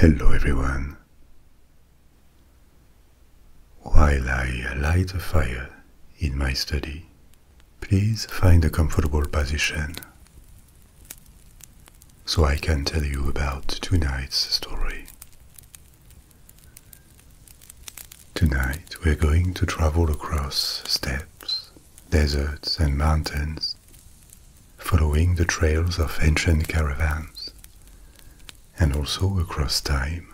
Hello everyone. While I light a fire in my study, please find a comfortable position so I can tell you about tonight's story. Tonight we're going to travel across steppes, deserts and mountains, following the trails of ancient caravans, and also across time.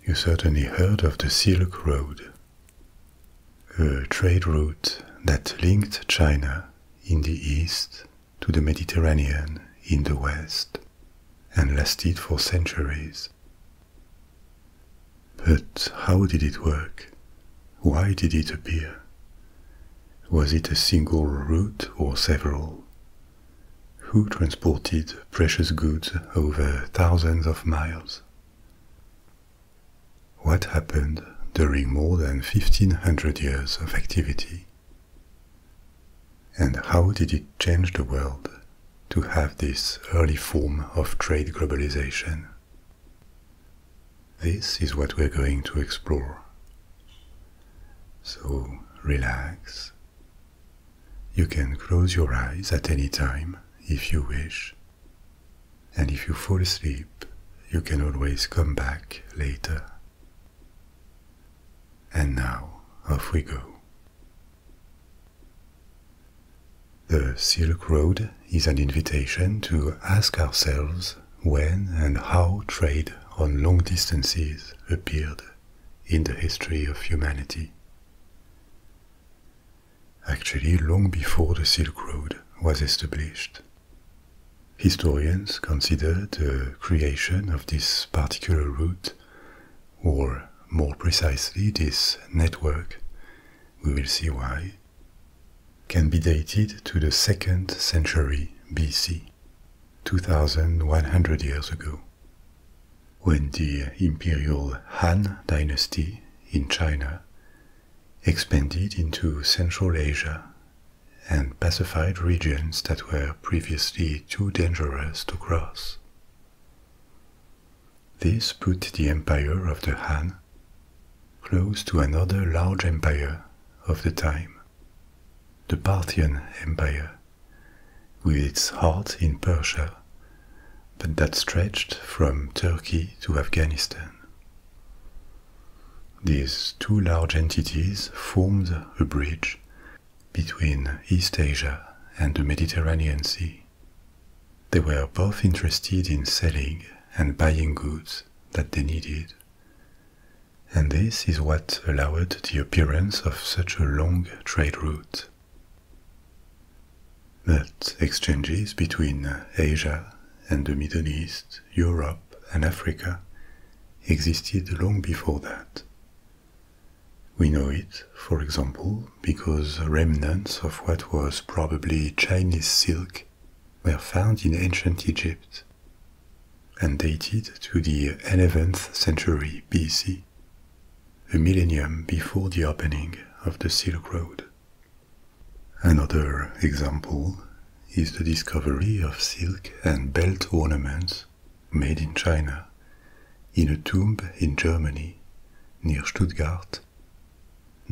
You certainly heard of the Silk Road, a trade route that linked China in the east to the Mediterranean in the west and lasted for centuries. But how did it work? Why did it appear? Was it a single route or several? Who transported precious goods over thousands of miles? What happened during more than 1500 years of activity? And how did it change the world to have this early form of trade globalization? This is what we're going to explore. So relax. You can close your eyes at any time if you wish. And if you fall asleep, you can always come back later. And now, off we go. The Silk Road is an invitation to ask ourselves when and how trade on long distances appeared in the history of humanity. Actually, long before the Silk Road was established, historians consider the creation of this particular route, or more precisely this network, we will see why, can be dated to the 2nd century BC, 2100 years ago, when the imperial Han Dynasty in China expanded into Central Asia and pacified regions that were previously too dangerous to cross. This put the empire of the Han close to another large empire of the time, the Parthian Empire, with its heart in Persia, but that stretched from Turkey to Afghanistan. These two large entities formed a bridge between East Asia and the Mediterranean Sea. They were both interested in selling and buying goods that they needed, and this is what allowed the appearance of such a long trade route. But exchanges between Asia and the Middle East, Europe and Africa existed long before that. We know it, for example, because remnants of what was probably Chinese silk were found in ancient Egypt and dated to the 11th century BC, a millennium before the opening of the Silk Road. Another example is the discovery of silk and belt ornaments made in China in a tomb in Germany near Stuttgart,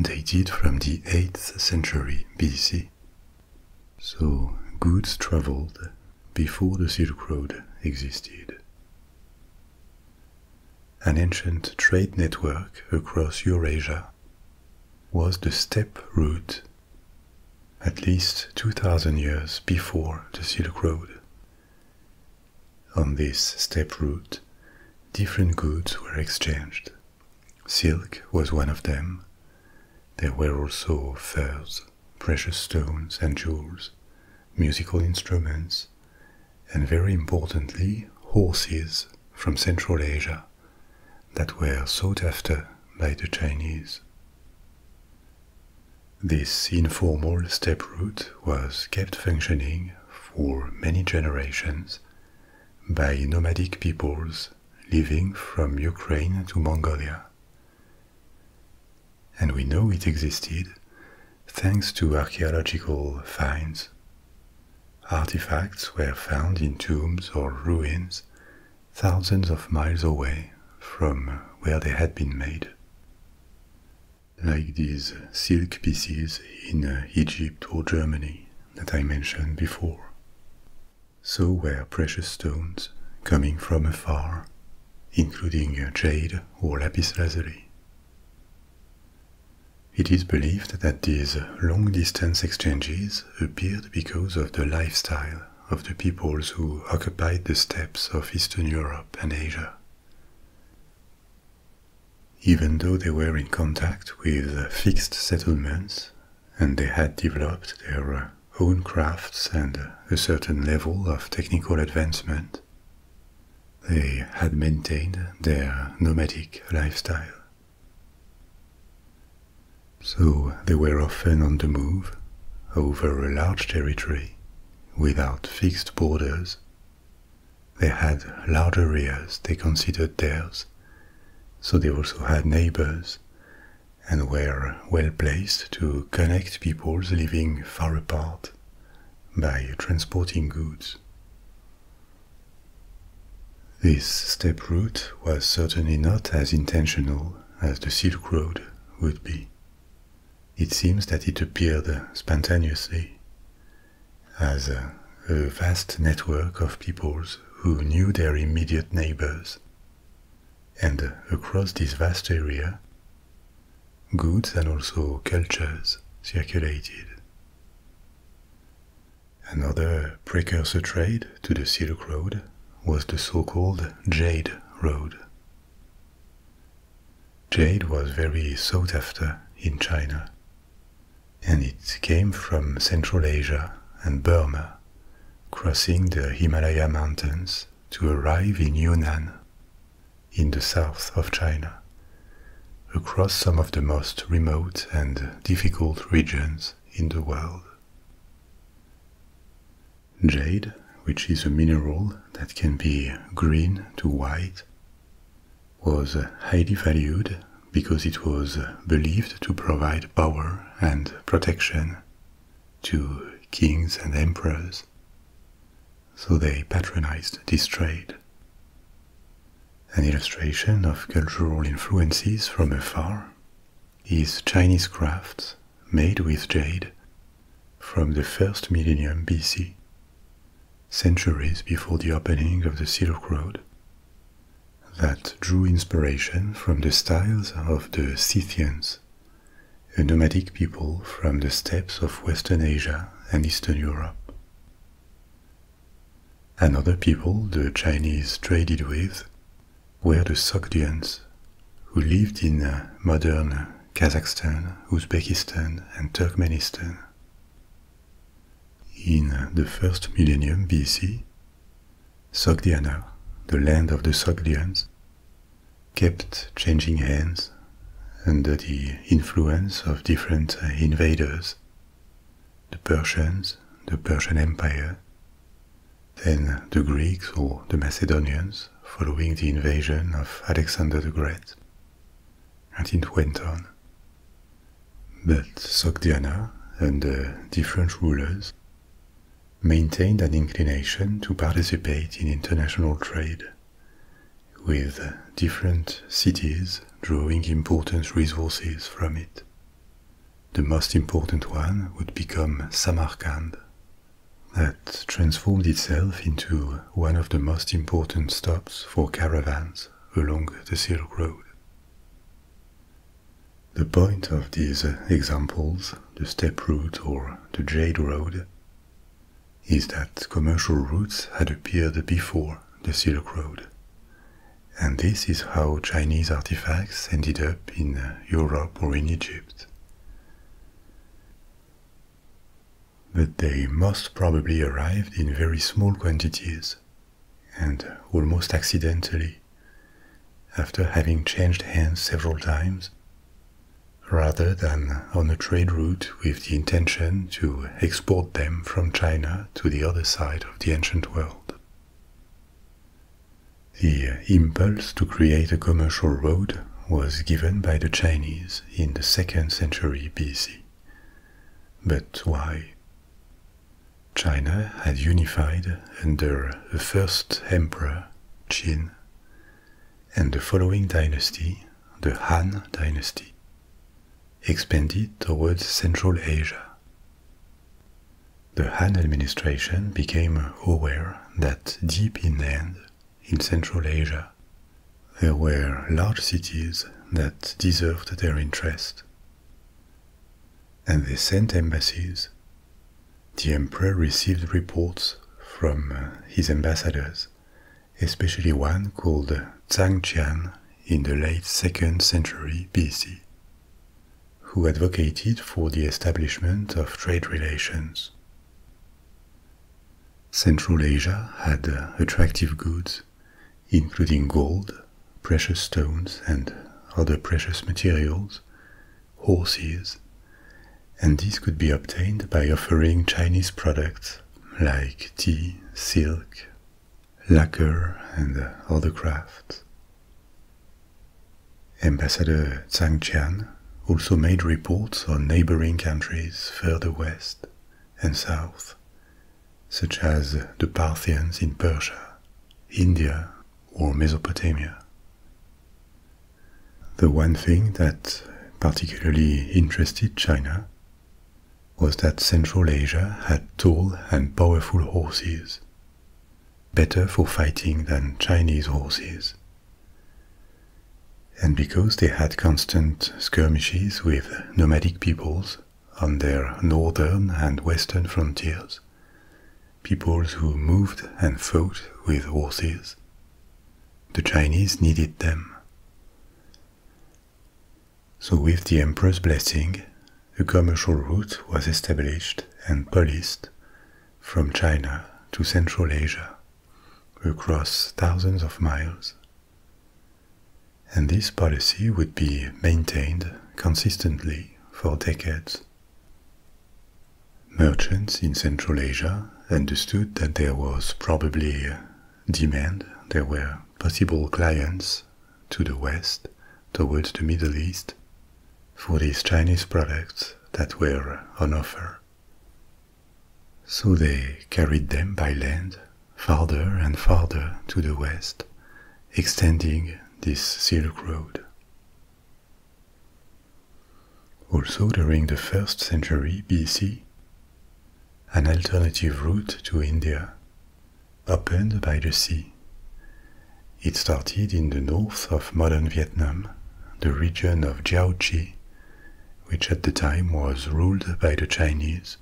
dated from the 8th century BC. So goods traveled before the Silk Road existed. An ancient trade network across Eurasia was the steppe route, at least 2000 years before the Silk Road. On this steppe route, different goods were exchanged. Silk was one of them. There were also furs, precious stones and jewels, musical instruments, and very importantly, horses from Central Asia that were sought after by the Chinese. This informal steppe route was kept functioning for many generations by nomadic peoples living from Ukraine to Mongolia. And we know it existed thanks to archaeological finds. Artifacts were found in tombs or ruins thousands of miles away from where they had been made, like these silk pieces in Egypt or Germany that I mentioned before. So were precious stones coming from afar, including jade or lapis lazuli. It is believed that these long-distance exchanges appeared because of the lifestyle of the peoples who occupied the steppes of Eastern Europe and Asia. Even though they were in contact with fixed settlements and they had developed their own crafts and a certain level of technical advancement, they had maintained their nomadic lifestyle. So they were often on the move over a large territory without fixed borders. They had large areas they considered theirs, so they also had neighbors and were well placed to connect peoples living far apart by transporting goods. This steppe route was certainly not as intentional as the Silk Road would be. It seems that it appeared spontaneously as a vast network of peoples who knew their immediate neighbors, and across this vast area, goods and also cultures circulated. Another precursor trade to the Silk Road was the so-called Jade Road. Jade was very sought after in China, and it came from Central Asia and Burma, crossing the Himalaya mountains to arrive in Yunnan, in the south of China, across some of the most remote and difficult regions in the world. Jade, which is a mineral that can be green to white, was highly valued because it was believed to provide power and protection to kings and emperors, so they patronized this trade. An illustration of cultural influences from afar is Chinese crafts made with jade from the first millennium BC, centuries before the opening of the Silk Road, that drew inspiration from the styles of the Scythians, a nomadic people from the steppes of Western Asia and Eastern Europe. Another people the Chinese traded with were the Sogdians, who lived in modern Kazakhstan, Uzbekistan and Turkmenistan. In the first millennium BC, Sogdiana, the land of the Sogdians, kept changing hands under the influence of different invaders, the Persians, the Persian Empire, then the Greeks or the Macedonians following the invasion of Alexander the Great, and it went on. But Sogdiana, under different rulers, maintained an inclination to participate in international trade, with different cities drawing important resources from it. The most important one would become Samarkand, that transformed itself into one of the most important stops for caravans along the Silk Road. The point of these examples, the steppe route or the Jade Road, is that commercial routes had appeared before the Silk Road, and this is how Chinese artifacts ended up in Europe or in Egypt. But they most probably arrived in very small quantities, and almost accidentally, after having changed hands several times, rather than on a trade route with the intention to export them from China to the other side of the ancient world. The impulse to create a commercial road was given by the Chinese in the 2nd century BC. But why? China had unified under the first emperor, Qin, and the following dynasty, the Han Dynasty, expanded towards Central Asia. The Han administration became aware that deep inland in Central Asia there were large cities that deserved their interest, and they sent embassies. The emperor received reports from his ambassadors, especially one called Tang in the late 2nd century BC, who advocated for the establishment of trade relations. Central Asia had attractive goods, including gold, precious stones and other precious materials, horses, and these could be obtained by offering Chinese products like tea, silk, lacquer, and other crafts. Ambassador Zhang Qian also made reports on neighboring countries further west and south, such as the Parthians in Persia, India, or Mesopotamia. The one thing that particularly interested China was that Central Asia had tall and powerful horses, better for fighting than Chinese horses. And because they had constant skirmishes with nomadic peoples on their northern and western frontiers, peoples who moved and fought with horses, the Chinese needed them. So with the emperor's blessing, a commercial route was established and policed from China to Central Asia, across thousands of miles. And this policy would be maintained consistently for decades. Merchants in Central Asia understood that there was probably demand, there were possible clients to the west, towards the Middle East, for these Chinese products that were on offer. So they carried them by land farther and farther to the west, extending this Silk Road. Also during the 1st century BC, an alternative route to India opened by the sea. It started in the north of modern Vietnam, the region of Jiaoqi, which at the time was ruled by the Chinese,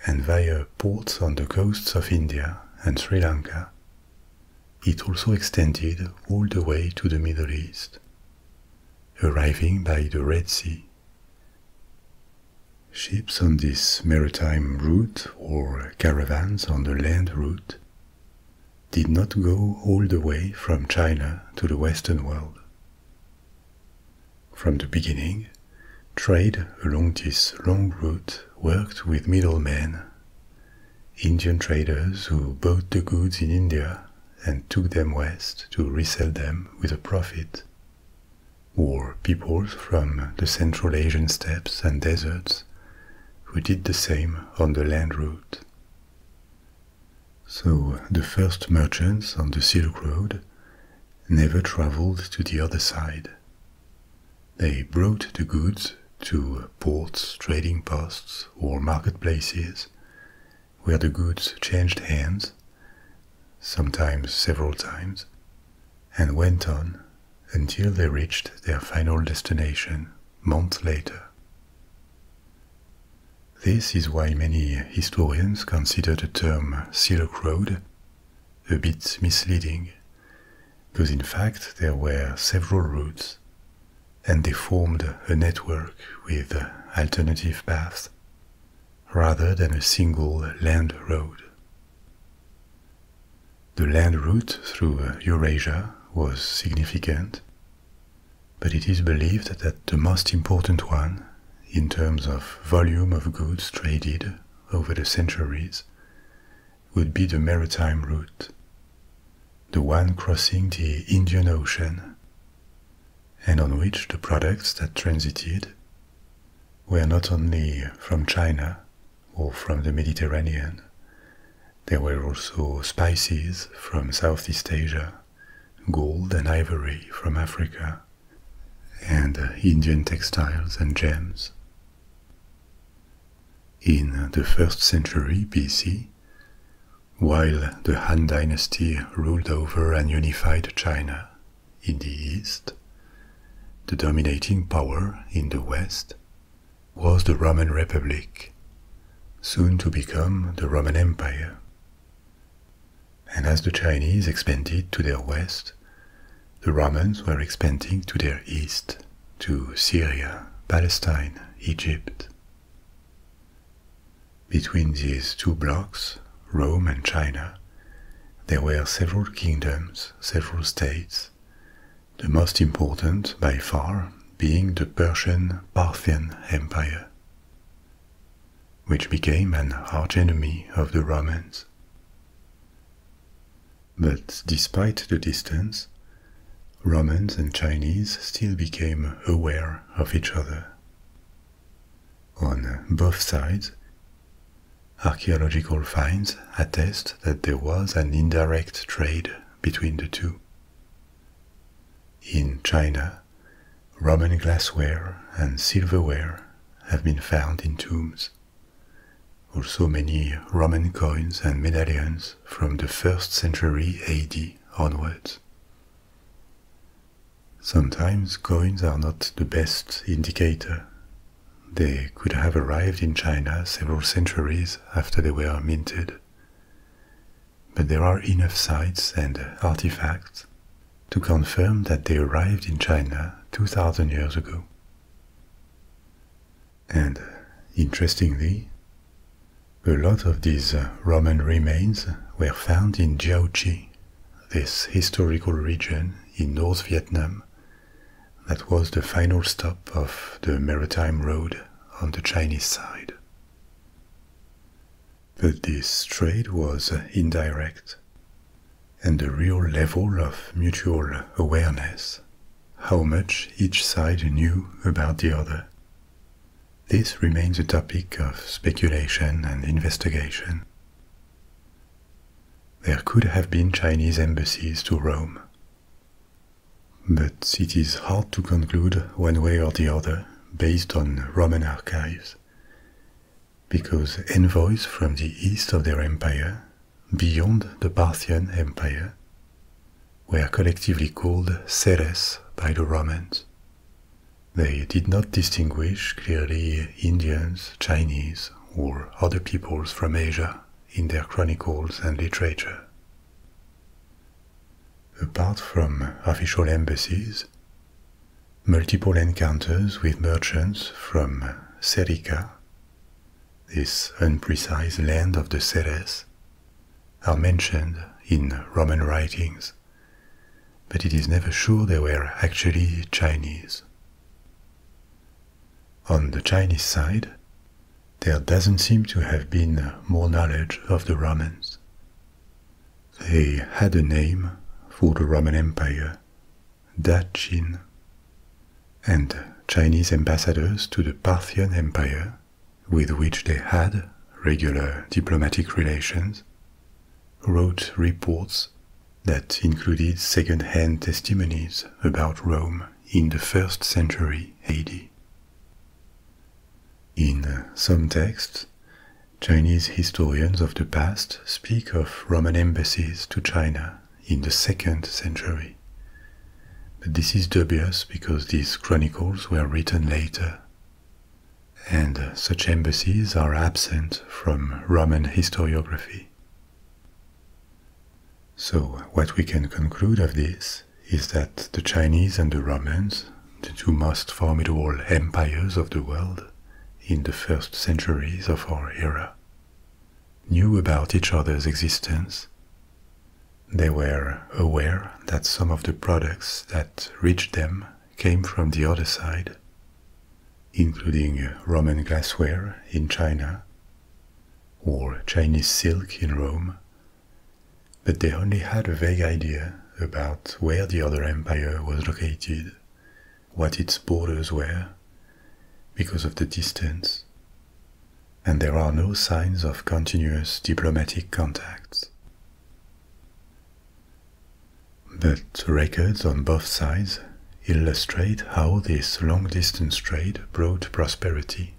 and via ports on the coasts of India and Sri Lanka. It also extended all the way to the Middle East, arriving by the Red Sea. Ships on this maritime route, or caravans on the land route, did not go all the way from China to the Western world. From the beginning, trade along this long route worked with middlemen, Indian traders who bought the goods in India and took them west to resell them with a profit, or peoples from the Central Asian steppes and deserts who did the same on the land route. So the first merchants on the Silk Road never traveled to the other side. They brought the goods to ports, trading posts, or marketplaces, where the goods changed hands, sometimes several times, and went on until they reached their final destination months later. This is why many historians consider the term Silk Road a bit misleading, because in fact there were several routes, and they formed a network with alternative paths, rather than a single land road. The land route through Eurasia was significant, but it is believed that the most important one, in terms of volume of goods traded over the centuries, would be the maritime route, the one crossing the Indian Ocean, and on which the products that transited were not only from China or from the Mediterranean, There were also spices from Southeast Asia, gold and ivory from Africa, and Indian textiles and gems. In the 1st century BC, while the Han Dynasty ruled over and unified China in the east, the dominating power in the west was the Roman Republic, soon to become the Roman Empire. And as the Chinese expanded to their west, the Romans were expanding to their east, to Syria, Palestine, Egypt. Between these two blocks, Rome and China, there were several kingdoms, several states, the most important by far being the Persian Parthian Empire, which became an archenemy of the Romans. But despite the distance, Romans and Chinese still became aware of each other. On both sides, archaeological finds attest that there was an indirect trade between the two. In China, Roman glassware and silverware have been found in tombs. Also many Roman coins and medallions from the 1st century AD onwards. Sometimes coins are not the best indicator. They could have arrived in China several centuries after they were minted. But there are enough sites and artifacts to confirm that they arrived in China 2000 years ago. And interestingly, a lot of these Roman remains were found in Jiaoqi, this historical region in North Vietnam that was the final stop of the maritime road on the Chinese side. But this trade was indirect, and the real level of mutual awareness, how much each side knew about the other, this remains a topic of speculation and investigation. There could have been Chinese embassies to Rome, but it is hard to conclude one way or the other based on Roman archives, because envoys from the east of their empire, beyond the Parthian Empire, were collectively called seres by the Romans. They did not distinguish clearly Indians, Chinese, or other peoples from Asia in their chronicles and literature. Apart from official embassies, multiple encounters with merchants from Serica, this unprecise land of the Seres, are mentioned in Roman writings, but it is never sure they were actually Chinese. On the Chinese side, there doesn't seem to have been more knowledge of the Romans. They had a name for the Roman Empire, Da Qin, and Chinese ambassadors to the Parthian Empire, with which they had regular diplomatic relations, wrote reports that included second-hand testimonies about Rome in the 1st century AD. In some texts, Chinese historians of the past speak of Roman embassies to China in the 2nd century, but this is dubious because these chronicles were written later, and such embassies are absent from Roman historiography. So what we can conclude of this is that the Chinese and the Romans, the two most formidable empires of the world in the 1st centuries of our era, knew about each other's existence. They were aware that some of the products that reached them came from the other side, including Roman glassware in China or Chinese silk in Rome, but they only had a vague idea about where the other empire was located, what its borders were, because of the distance, and there are no signs of continuous diplomatic contacts. But records on both sides illustrate how this long-distance trade brought prosperity.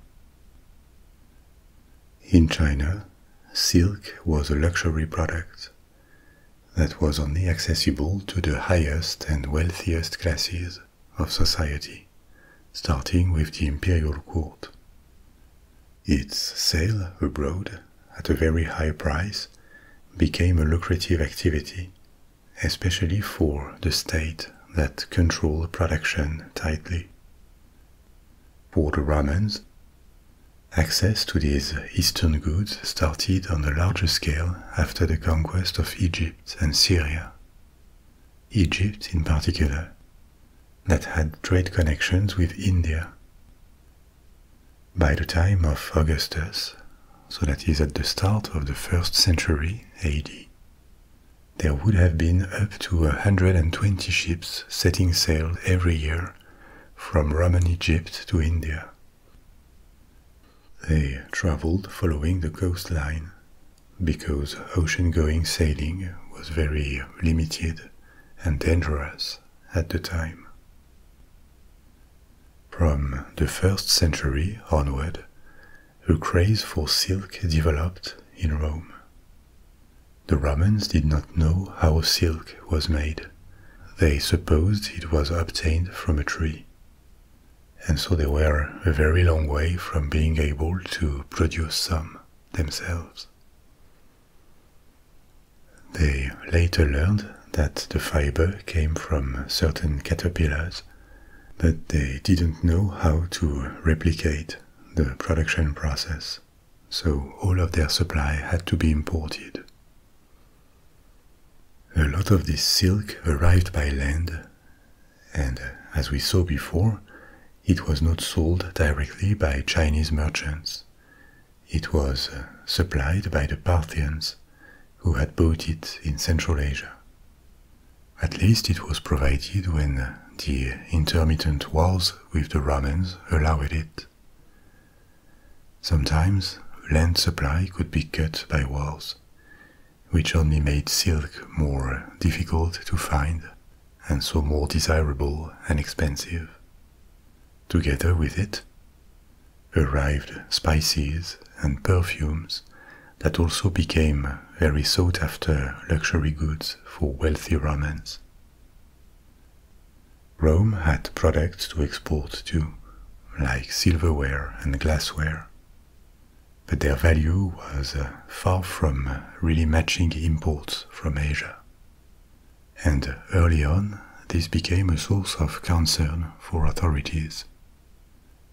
In China, silk was a luxury product that was only accessible to the highest and wealthiest classes of society, starting with the imperial court. Its sale abroad at a very high price became a lucrative activity, especially for the state that controlled production tightly. For the Romans, access to these eastern goods started on a larger scale after the conquest of Egypt and Syria. Egypt in particular, that had trade connections with India. By the time of Augustus, so that is at the start of the 1st century AD, there would have been up to 120 ships setting sail every year from Roman Egypt to India. They traveled following the coastline because ocean-going sailing was very limited and dangerous at the time. From the 1st century onward, a craze for silk developed in Rome. The Romans did not know how silk was made. They supposed it was obtained from a tree, and so they were a very long way from being able to produce some themselves. They later learned that the fiber came from certain caterpillars, but they didn't know how to replicate the production process, so all of their supply had to be imported. A lot of this silk arrived by land, and as we saw before, it was not sold directly by Chinese merchants. It was supplied by the Parthians, who had bought it in Central Asia. At least it was provided when the intermittent wars with the Romans allowed it. Sometimes land supply could be cut by wars, which only made silk more difficult to find and so more desirable and expensive. Together with it arrived spices and perfumes that also became very sought-after luxury goods for wealthy Romans. Rome had products to export too, like silverware and glassware, but their value was far from really matching imports from Asia. And early on, this became a source of concern for authorities,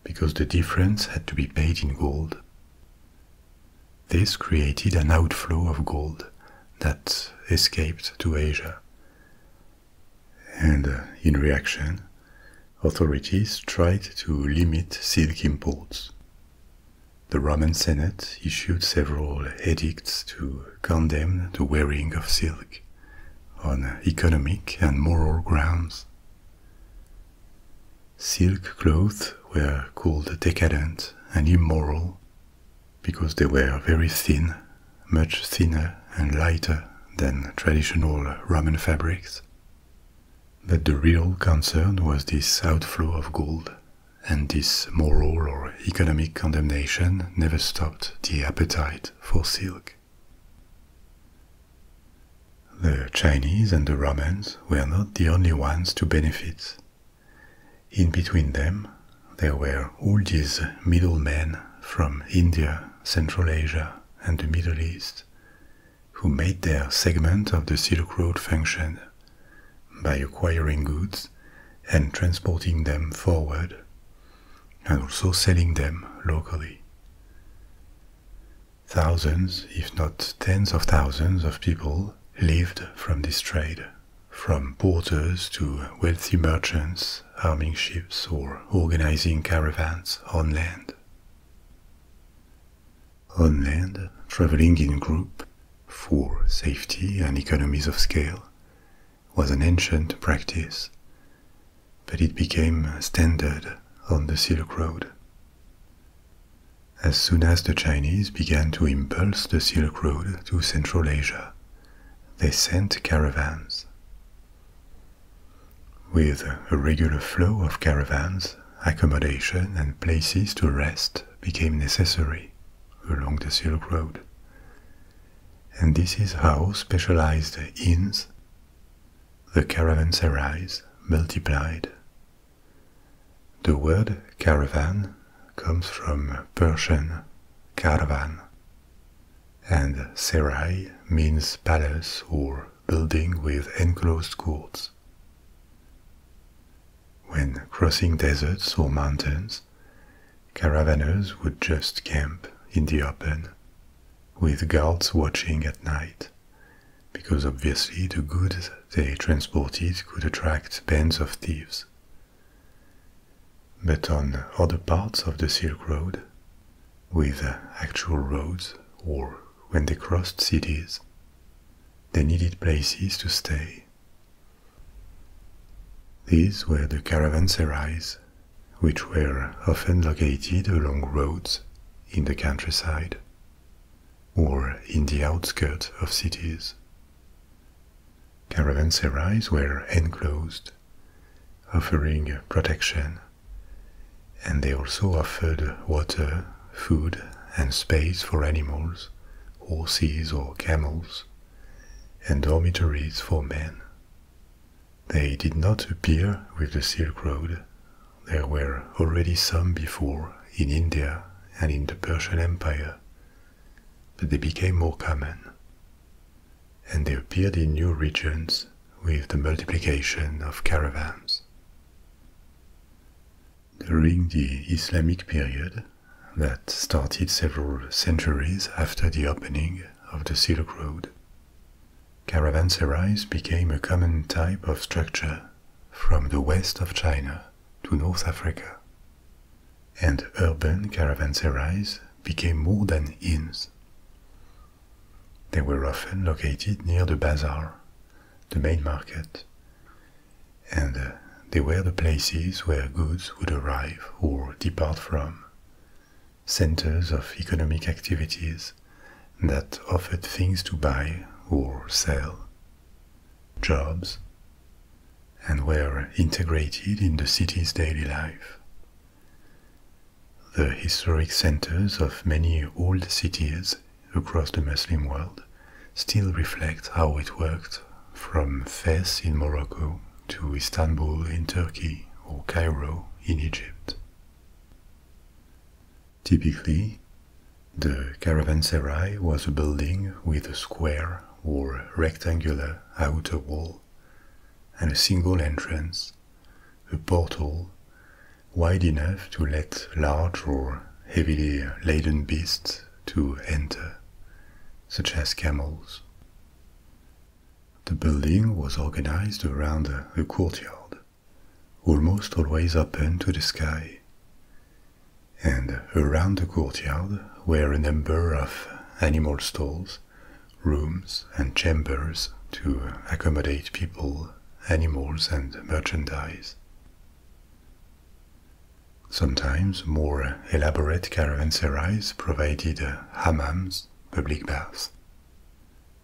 because the difference had to be paid in gold. This created an outflow of gold that escaped to Asia. And in reaction, authorities tried to limit silk imports. The Roman Senate issued several edicts to condemn the wearing of silk on economic and moral grounds. Silk clothes were called decadent and immoral because they were very thin, much thinner and lighter than traditional Roman fabrics. But the real concern was this outflow of gold, and this moral or economic condemnation never stopped the appetite for silk. The Chinese and the Romans were not the only ones to benefit. In between them, there were all these middlemen from India, Central Asia, and the Middle East, who made their segment of the Silk Road function by acquiring goods and transporting them forward, and also selling them locally. Thousands, if not tens of thousands of people lived from this trade, from porters to wealthy merchants arming ships or organizing caravans on land. On land, traveling in group for safety and economies of scale was an ancient practice, but it became standard on the Silk Road. As soon as the Chinese began to impulse the Silk Road to Central Asia, they sent caravans. With a regular flow of caravans, accommodation and places to rest became necessary along the Silk Road. And this is how specialized inns, the Caravanserais, multiplied. The word caravan comes from Persian caravan, and serai means palace or building with enclosed courts. When crossing deserts or mountains, caravanners would just camp in the open, with guards watching at night, because obviously the goods they transported could attract bands of thieves. But on other parts of the Silk Road, with actual roads or when they crossed cities, they needed places to stay. These were the caravanserais, which were often located along roads in the countryside or in the outskirts of cities. Caravanserais were enclosed, offering protection, and they also offered water, food, and space for animals, horses or camels, and dormitories for men. They did not appear with the Silk Road. There were already some before in India and in the Persian Empire, but they became more common, and they appeared in new regions with the multiplication of caravans. During the Islamic period, that started several centuries after the opening of the Silk Road, caravanserais became a common type of structure from the west of China to North Africa, and urban caravanserais became more than inns. They were often located near the bazaar, the main market, and they were the places where goods would arrive or depart from, centers of economic activities that offered things to buy or sell, jobs, and were integrated in the city's daily life. The historic centers of many old cities across the Muslim world still reflect how it worked, from Fez in Morocco to Istanbul in Turkey or Cairo in Egypt. Typically, the caravanserai was a building with a square or rectangular outer wall and a single entrance, a portal wide enough to let large or heavily laden beasts to enter, such as camels. The building was organized around a courtyard, almost always open to the sky, and around the courtyard were a number of animal stalls, rooms and chambers to accommodate people, animals and merchandise. Sometimes more elaborate caravanserais provided hammams, public baths.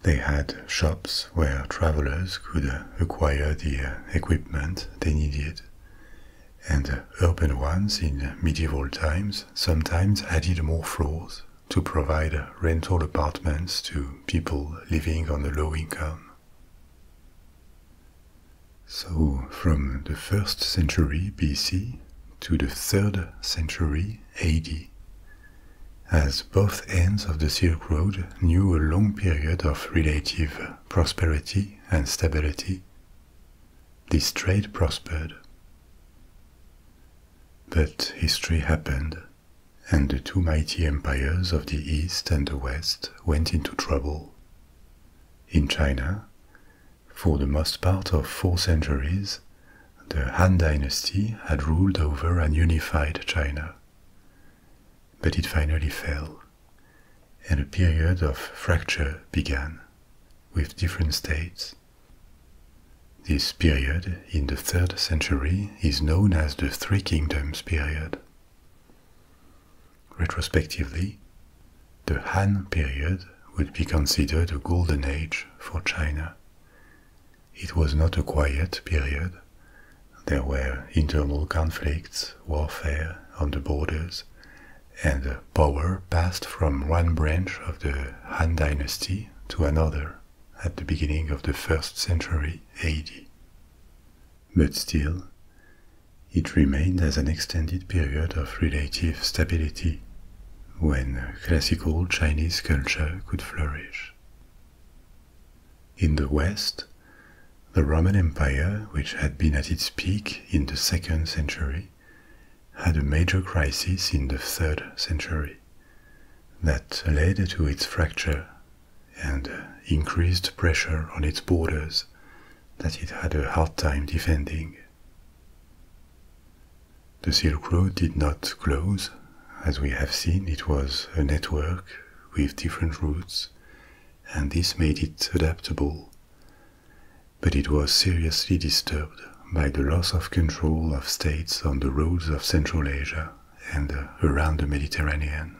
They had shops where travelers could acquire the equipment they needed, and urban ones in medieval times sometimes added more floors to provide rental apartments to people living on a low income. So, from the 1st century BC to the 3rd century AD, as both ends of the Silk Road knew a long period of relative prosperity and stability, this trade prospered. But history happened, and the two mighty empires of the East and the West went into trouble. In China, for the most part of 4 centuries, the Han Dynasty had ruled over and unified China. But it finally fell, and a period of fracture began, with different states. This period, in the 3rd century, is known as the Three Kingdoms period. retrospectively, the Han period would be considered a golden age for China. It was not a quiet period. There were internal conflicts, warfare on the borders, and power passed from one branch of the Han Dynasty to another at the beginning of the 1st century AD. But still, it remained as an extended period of relative stability when classical Chinese culture could flourish. In the West, the Roman Empire, which had been at its peak in the 2nd century, had a major crisis in the 3rd century that led to its fracture and increased pressure on its borders that it had a hard time defending. The Silk Road did not close. As we have seen, it was a network with different routes, and this made it adaptable. But it was seriously disturbed by the loss of control of states on the roads of Central Asia and around the Mediterranean.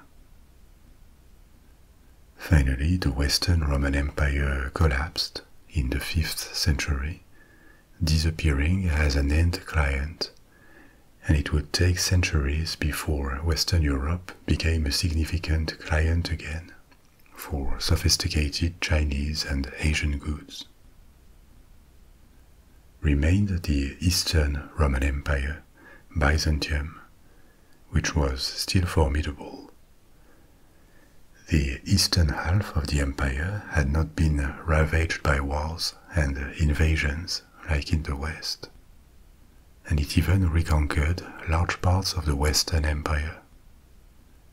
Finally, the Western Roman Empire collapsed in the 5th century, disappearing as an end client, and it would take centuries before Western Europe became a significant client again for sophisticated Chinese and Asian goods. Remained the Eastern Roman Empire, Byzantium, which was still formidable. The eastern half of the empire had not been ravaged by wars and invasions like in the West, and it even reconquered large parts of the Western Empire.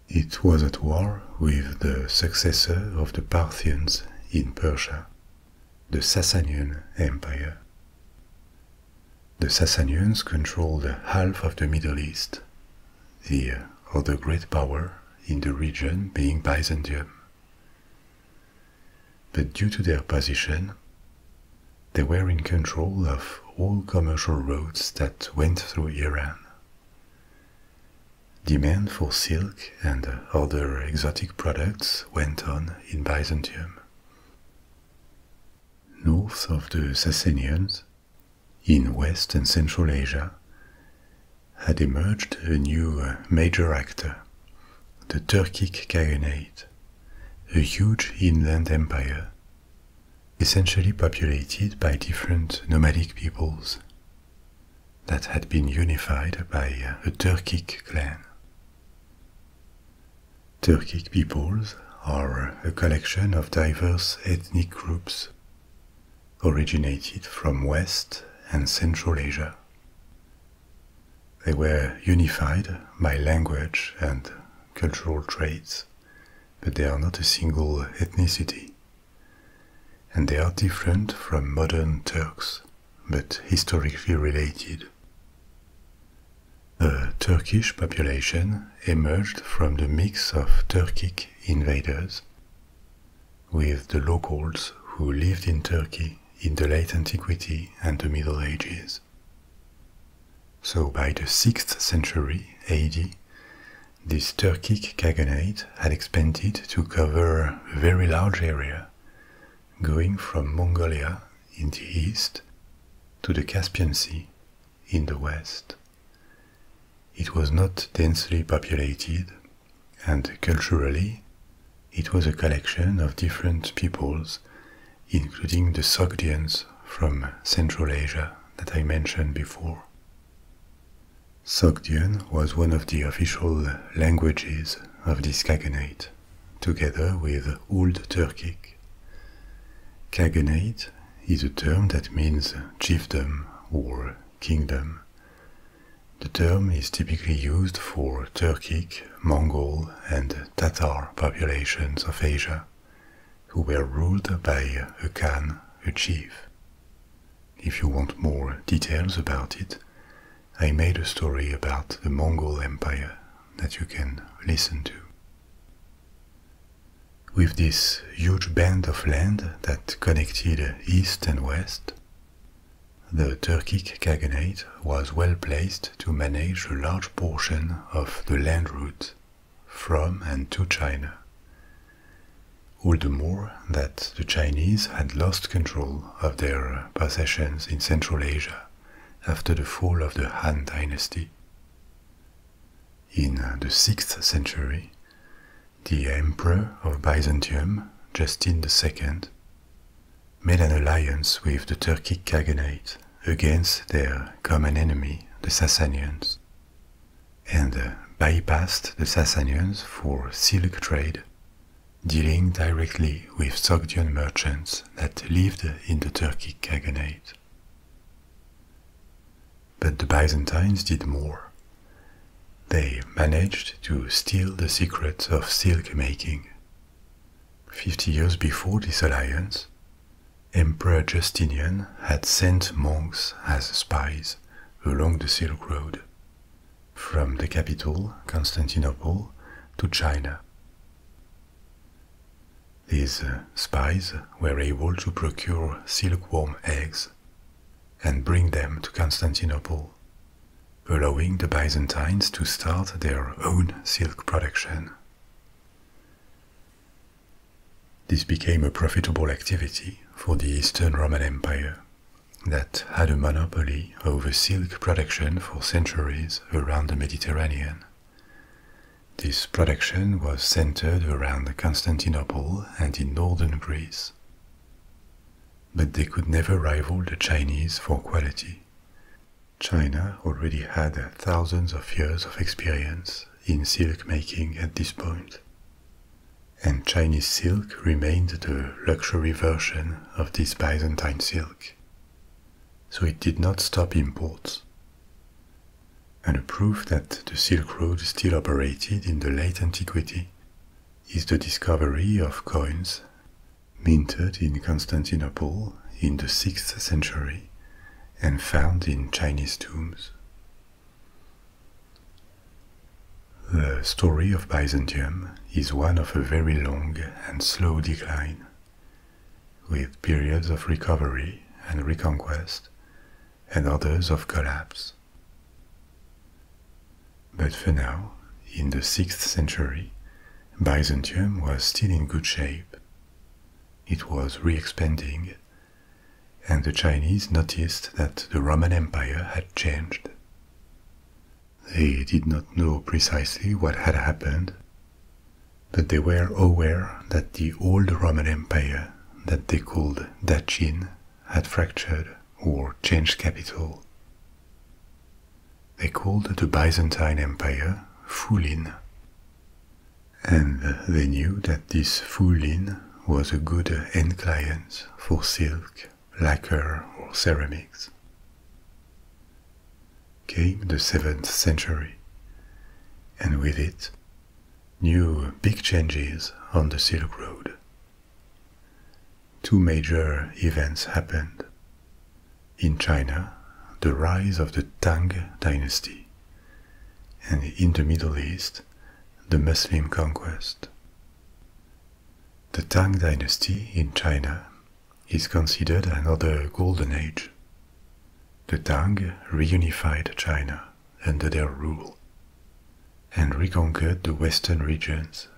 It was at war with the successor of the Parthians in Persia, the Sasanian Empire. The Sasanians controlled half of the Middle East, the other great power in the region being Byzantium. But due to their position, they were in control of all commercial roads that went through Iran. Demand for silk and other exotic products went on in Byzantium. North of the Sasanians, in West and Central Asia, had emerged a new major actor, the Turkic Khaganate, a huge inland empire, essentially populated by different nomadic peoples that had been unified by a Turkic clan. Turkic peoples are a collection of diverse ethnic groups originated from West and Central Asia. They were unified by language and cultural traits, but they are not a single ethnicity, and they are different from modern Turks, but historically related. The Turkish population emerged from the mix of Turkic invaders with the locals who lived in Turkey in the late antiquity and the Middle Ages. So by the 6th century AD, this Turkic Khaganate had expanded to cover a very large area, going from Mongolia in the east to the Caspian Sea in the west. It was not densely populated, and culturally it was a collection of different peoples, including the Sogdians from Central Asia that I mentioned before. Sogdian was one of the official languages of this Khaganate, together with Old Turkic. Khaganate is a term that means chiefdom or kingdom. The term is typically used for Turkic, Mongol, and Tatar populations of Asia, who were ruled by a Khan, a chief. If you want more details about it, I made a story about the Mongol Empire that you can listen to. With this huge band of land that connected east and west, the Turkic Khaganate was well placed to manage a large portion of the land route from and to China. All the more that the Chinese had lost control of their possessions in Central Asia after the fall of the Han Dynasty. In the 6th century, the Emperor of Byzantium, Justin II, made an alliance with the Turkic Khaganate against their common enemy, the Sasanians, and bypassed the Sasanians for silk trade, dealing directly with Sogdian merchants that lived in the Turkic Khaganate. But the Byzantines did more. They managed to steal the secret of silk making. 50 years before this alliance, Emperor Justinian had sent monks as spies along the Silk Road, from the capital, Constantinople, to China. These spies were able to procure silkworm eggs and bring them to Constantinople, allowing the Byzantines to start their own silk production. This became a profitable activity for the Eastern Roman Empire, that had a monopoly over silk production for centuries around the Mediterranean. This production was centered around Constantinople and in northern Greece. But they could never rival the Chinese for quality. China already had thousands of years of experience in silk making at this point, and Chinese silk remained the luxury version of this Byzantine silk, so it did not stop imports. And a proof that the Silk Road still operated in the late antiquity is the discovery of coins minted in Constantinople in the 6th century and found in Chinese tombs. The story of Byzantium is one of a very long and slow decline, with periods of recovery and reconquest and others of collapse. But for now, in the 6th century, Byzantium was still in good shape. It was re-expanding, and the Chinese noticed that the Roman Empire had changed. They did not know precisely what had happened, but they were aware that the old Roman Empire that they called Dachin had fractured or changed capital. They called the Byzantine Empire Fulin, and they knew that this Fulin was a good end client for silk, lacquer or ceramics. Came the 7th century, and with it, new big changes on the Silk Road. Two major events happened. In China, the rise of the Tang Dynasty, and in the Middle East, the Muslim conquest. The Tang Dynasty in China is considered another golden age. The Tang reunified China under their rule and reconquered the western regions,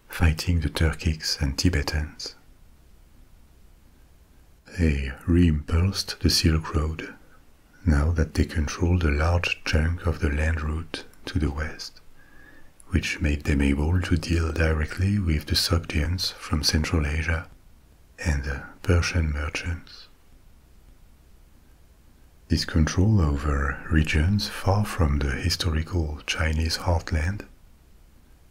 fighting the Turkics and Tibetans. They reimpulsed the Silk Road, now that they controlled a large chunk of the land route to the west, which made them able to deal directly with the Sogdians from Central Asia and Persian merchants. This control over regions far from the historical Chinese heartland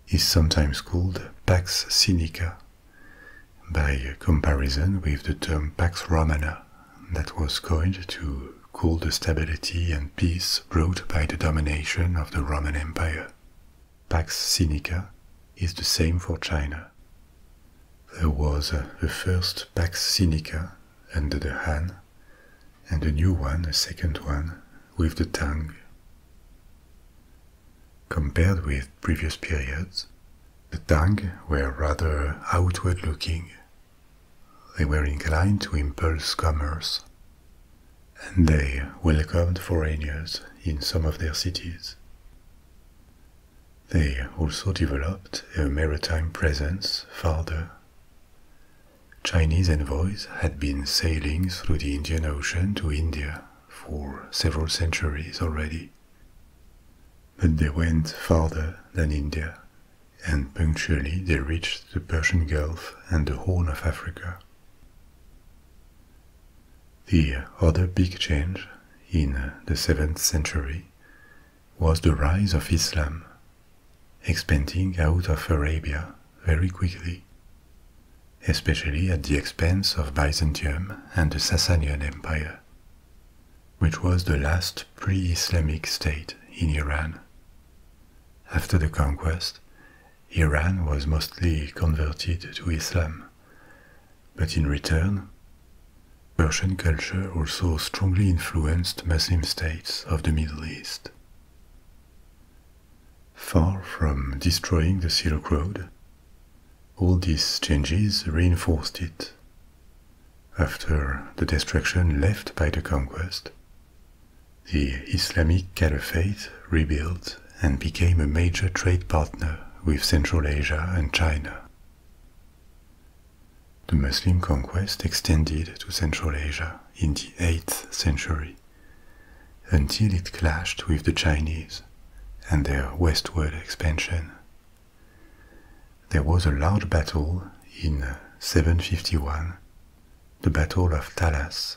is sometimes called Pax Sinica, by comparison with the term Pax Romana that was coined to call the stability and peace brought by the domination of the Roman Empire. Pax Sinica is the same for China. There was a first Pax Sinica under the Han, and a new one, a second one, with the Tang. Compared with previous periods, the Tang were rather outward-looking. They were inclined to impulse commerce, and they welcomed foreigners in some of their cities. They also developed a maritime presence farther. Chinese envoys had been sailing through the Indian Ocean to India for several centuries already. But they went farther than India, and punctually they reached the Persian Gulf and the Horn of Africa. The other big change in the 7th century was the rise of Islam, expanding out of Arabia very quickly, especially at the expense of Byzantium and the Sasanian Empire, which was the last pre-Islamic state in Iran. After the conquest, Iran was mostly converted to Islam, but in return, Persian culture also strongly influenced Muslim states of the Middle East. Far from destroying the Silk Road, all these changes reinforced it. After the destruction left by the conquest, the Islamic Caliphate rebuilt and became a major trade partner with Central Asia and China. The Muslim conquest extended to Central Asia in the 8th century, until it clashed with the Chinese and their westward expansion. There was a large battle in 751, the Battle of Talas,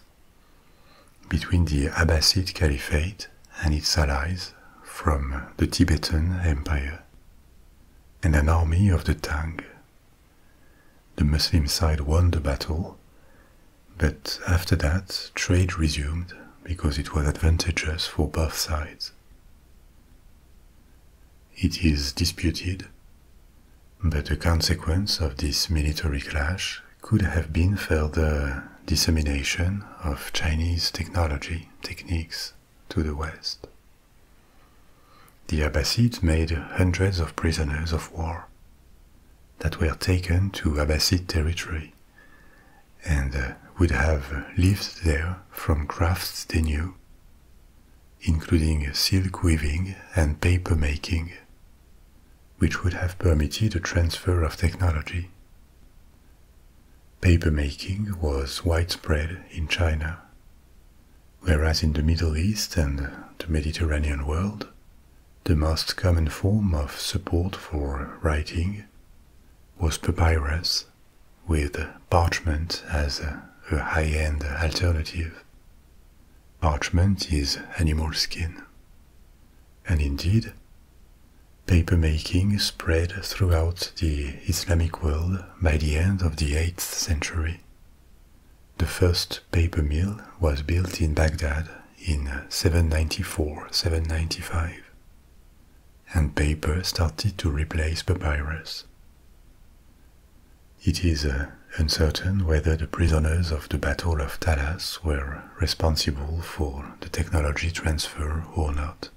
between the Abbasid Caliphate and its allies from the Tibetan Empire, and an army of the Tang. The Muslim side won the battle, but after that trade resumed because it was advantageous for both sides. It is disputed, but a consequence of this military clash could have been further dissemination of Chinese techniques to the West. The Abbasids made hundreds of prisoners of war that were taken to Abbasid territory and would have lived there from crafts they knew, including silk weaving and paper making, which would have permitted a transfer of technology. Paper making was widespread in China, whereas in the Middle East and the Mediterranean world, the most common form of support for writing was papyrus, with parchment as a high-end alternative. Parchment is animal skin. And indeed, paper making spread throughout the Islamic world by the end of the 8th century. The first paper mill was built in Baghdad in 794-795, and paper started to replace papyrus. It is uncertain whether the prisoners of the Battle of Talas were responsible for the technology transfer or not.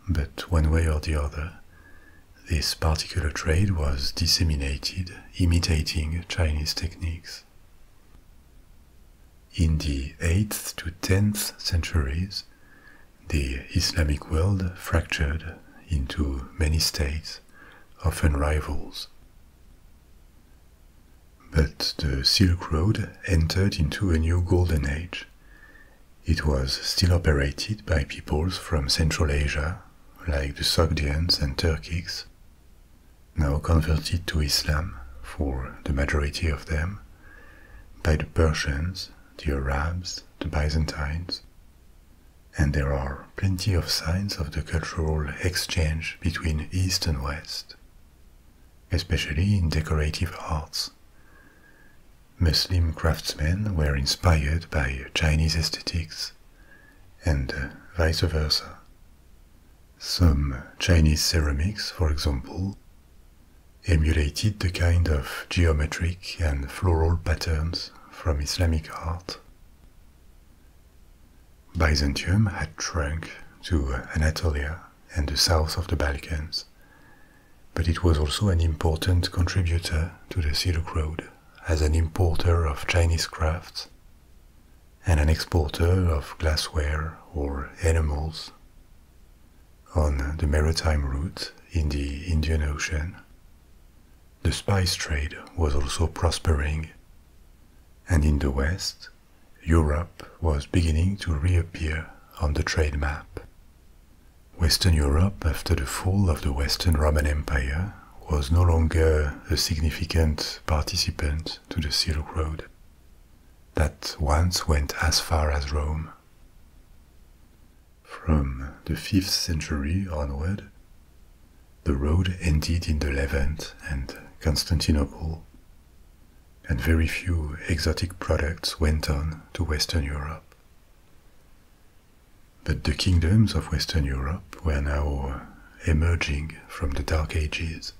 But one way or the other, this particular trade was disseminated, imitating Chinese techniques. In the 8th to 10th centuries, the Islamic world fractured into many states, often rivals. But the Silk Road entered into a new golden age. It was still operated by peoples from Central Asia, like the Sogdians and Turkics, now converted to Islam for the majority of them, by the Persians, the Arabs, the Byzantines, and there are plenty of signs of the cultural exchange between East and West, especially in decorative arts. Muslim craftsmen were inspired by Chinese aesthetics, and vice versa. Some Chinese ceramics, for example, emulated the kind of geometric and floral patterns from Islamic art. Byzantium had shrunk to Anatolia and the south of the Balkans, but it was also an important contributor to the Silk Road as an importer of Chinese crafts and an exporter of glassware or enamels. On the maritime route in the Indian Ocean, the spice trade was also prospering, and in the west, Europe was beginning to reappear on the trade map. Western Europe, after the fall of the Western Roman Empire, was no longer a significant participant to the Silk Road that once went as far as Rome. From the 5th century onward, the road ended in the Levant and Constantinople, and very few exotic products went on to Western Europe. But the kingdoms of Western Europe were now emerging from the Dark Ages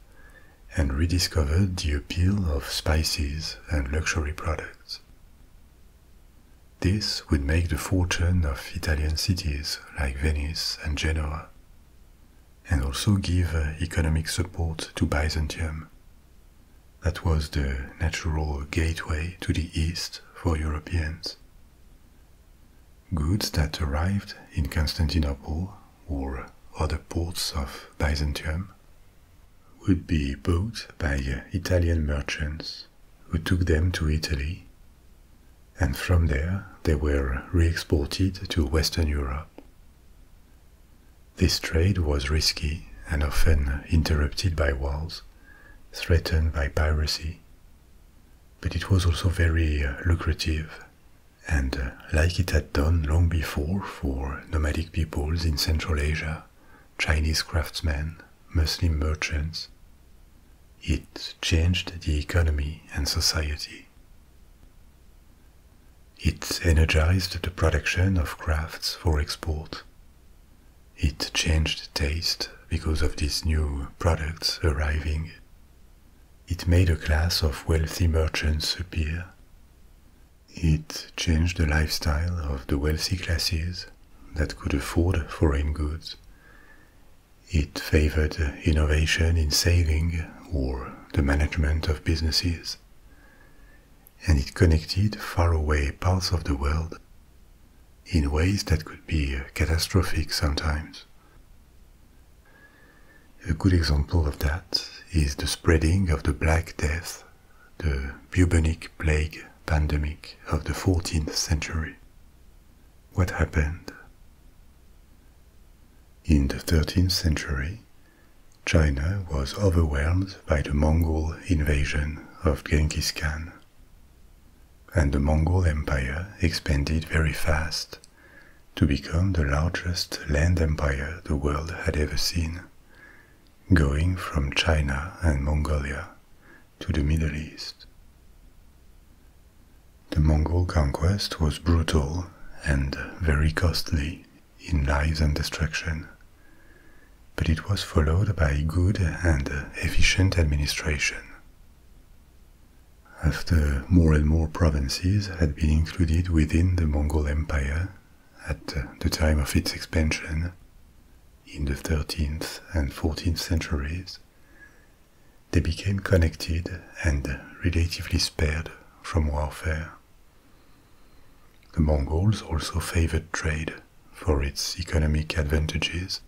and rediscovered the appeal of spices and luxury products. This would make the fortune of Italian cities like Venice and Genoa, and also give economic support to Byzantium. That was the natural gateway to the East for Europeans. Goods that arrived in Constantinople or other ports of Byzantium would be bought by Italian merchants who took them to Italy, and from there they were re-exported to Western Europe. This trade was risky and often interrupted by wars, threatened by piracy, but it was also very lucrative, and like it had done long before for nomadic peoples in Central Asia, Chinese craftsmen, Muslim merchants, it changed the economy and society. It energized the production of crafts for export. It changed taste because of these new products arriving. It made a class of wealthy merchants appear. It changed the lifestyle of the wealthy classes that could afford foreign goods. It favored innovation in saving or the management of businesses. And it connected faraway parts of the world in ways that could be catastrophic sometimes. A good example of that is the spreading of the Black Death, the bubonic plague pandemic of the 14th century. What happened? In the 13th century, China was overwhelmed by the Mongol invasion of Genghis Khan, and the Mongol Empire expanded very fast to become the largest land empire the world had ever seen, going from China and Mongolia to the Middle East. The Mongol conquest was brutal and very costly in lives and destruction, but it was followed by good and efficient administration. After more and more provinces had been included within the Mongol Empire at the time of its expansion, in the 13th and 14th centuries, they became connected and relatively spared from warfare. The Mongols also favored trade for its economic advantages,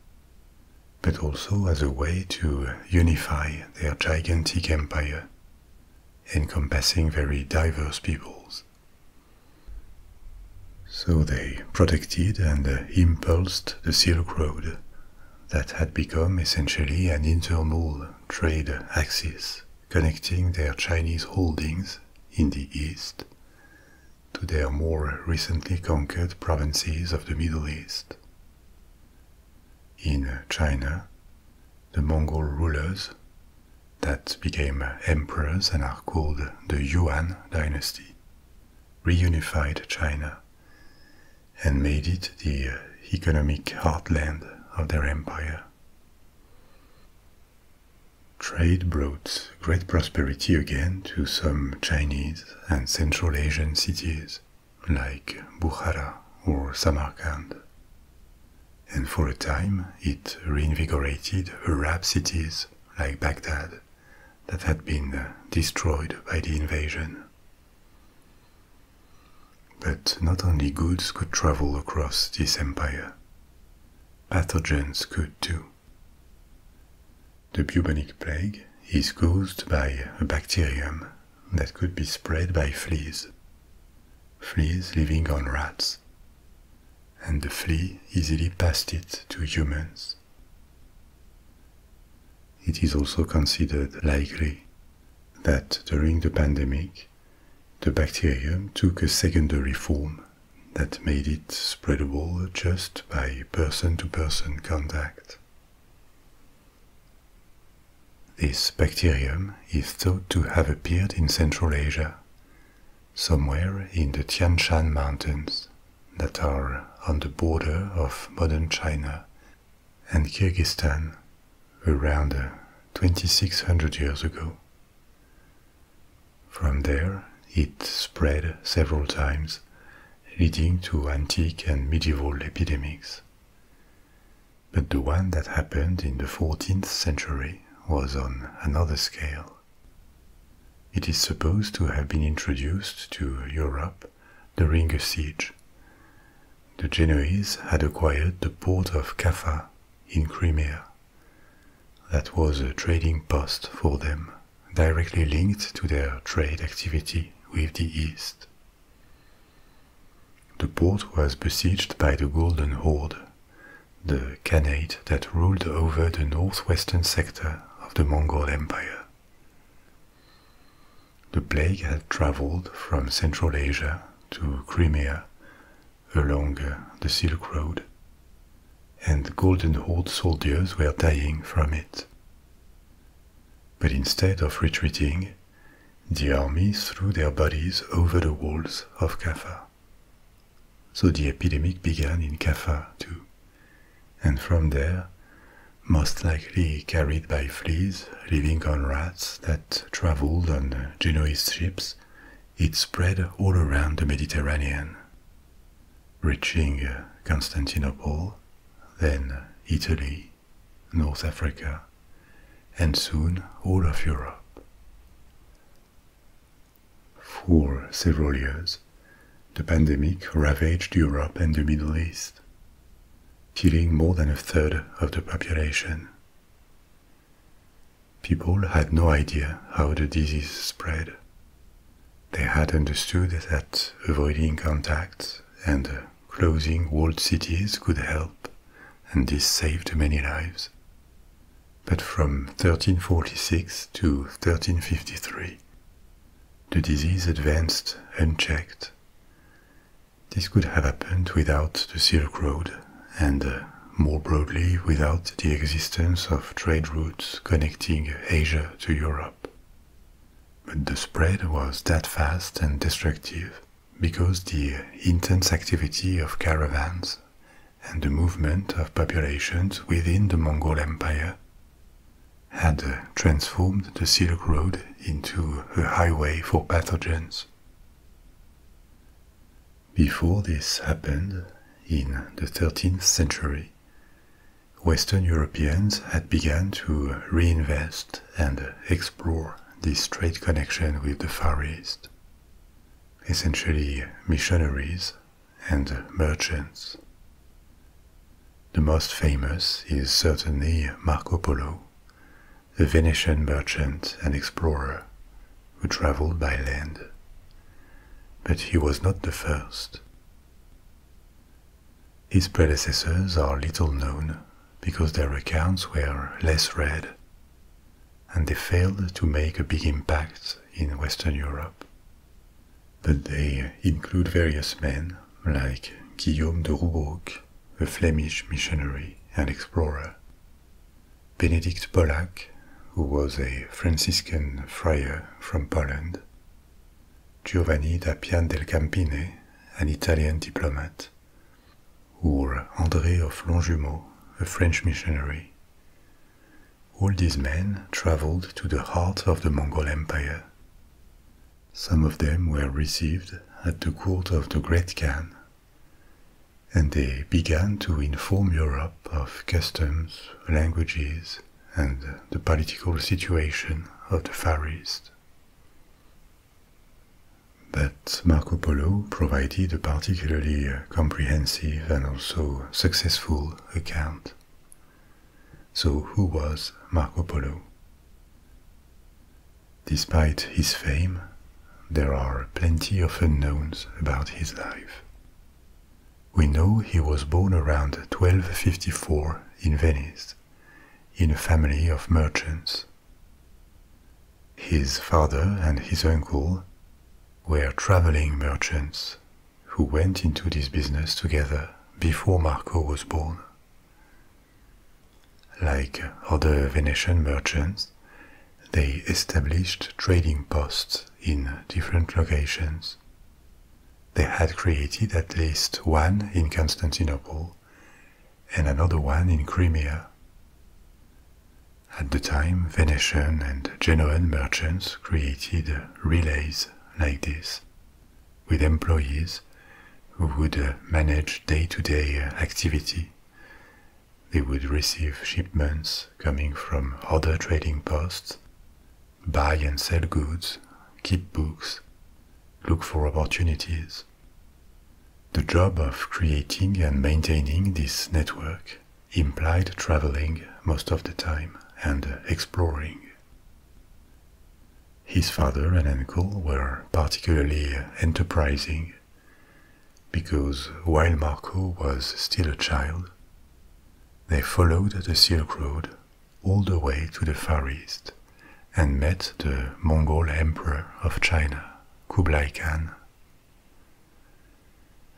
but also as a way to unify their gigantic empire, encompassing very diverse peoples. So they protected and impulsed the Silk Road that had become essentially an internal trade axis connecting their Chinese holdings in the east to their more recently conquered provinces of the Middle East. In China, the Mongol rulers that became emperors and are called the Yuan Dynasty reunified China and made it the economic heartland of their empire. Trade brought great prosperity again to some Chinese and Central Asian cities like Bukhara or Samarkand, and for a time it reinvigorated Arab cities like Baghdad that had been destroyed by the invasion. But not only goods could travel across this empire, pathogens could too. The bubonic plague is caused by a bacterium that could be spread by fleas living on rats, and the flea easily passed it to humans. It is also considered likely that during the pandemic, the bacterium took a secondary form that made it spreadable just by person-to-person contact. This bacterium is thought to have appeared in Central Asia, somewhere in the Tian Shan Mountains that are on the border of modern China and Kyrgyzstan around 2600 years ago. From there, it spread several times, leading to antique and medieval epidemics. But the one that happened in the 14th century was on another scale. It is supposed to have been introduced to Europe during a siege. The Genoese had acquired the port of Kaffa in Crimea. That was a trading post for them, directly linked to their trade activity with the East. The port was besieged by the Golden Horde, the Khaganate that ruled over the northwestern sector of the Mongol Empire. The plague had traveled from Central Asia to Crimea along the Silk Road, and Golden Horde soldiers were dying from it. But instead of retreating, the army threw their bodies over the walls of Kaffa. So the epidemic began in Kaffa too, and from there, most likely carried by fleas living on rats that traveled on Genoese ships, it spread all around the Mediterranean, reaching Constantinople, then Italy, North Africa, and soon all of Europe. For several years, the pandemic ravaged Europe and the Middle East, killing more than a third of the population. People had no idea how the disease spread. They had understood that avoiding contact and closing walled cities could help, and this saved many lives. But from 1346 to 1353, the disease advanced unchecked. This could have happened without the Silk Road and, more broadly, without the existence of trade routes connecting Asia to Europe. But the spread was that fast and destructive because the intense activity of caravans and the movement of populations within the Mongol Empire had transformed the Silk Road into a highway for pathogens. Before this happened, in the 13th century, Western Europeans had begun to reinvest and explore this trade connection with the Far East, essentially missionaries and merchants. The most famous is certainly Marco Polo, a Venetian merchant and explorer who traveled by land. But he was not the first. His predecessors are little known because their accounts were less read, and they failed to make a big impact in Western Europe. But they include various men like Guillaume de Roubaud, a Flemish missionary and explorer, Benedict Pollack, who was a Franciscan friar from Poland, Giovanni da Pian del Campine, an Italian diplomat, or André of Longjumeau, a French missionary. All these men traveled to the heart of the Mongol Empire. Some of them were received at the court of the Great Khan, and they began to inform Europe of customs, languages, and the political situation of the Far East. But Marco Polo provided a particularly comprehensive and also successful account. So who was Marco Polo? Despite his fame, there are plenty of unknowns about his life. We know he was born around 1254 in Venice, in a family of merchants. His father and his uncle were traveling merchants who went into this business together before Marco was born. Like other Venetian merchants, they established trading posts in different locations. They had created at least one in Constantinople and another one in Crimea. At the time, Venetian and Genoan merchants created relays like this, with employees who would manage day-to-day activity. They would receive shipments coming from other trading posts, buy and sell goods, keep books, look for opportunities. The job of creating and maintaining this network implied traveling most of the time and exploring. His father and uncle were particularly enterprising because while Marco was still a child, they followed the Silk Road all the way to the Far East and met the Mongol Emperor of China, Kublai Khan.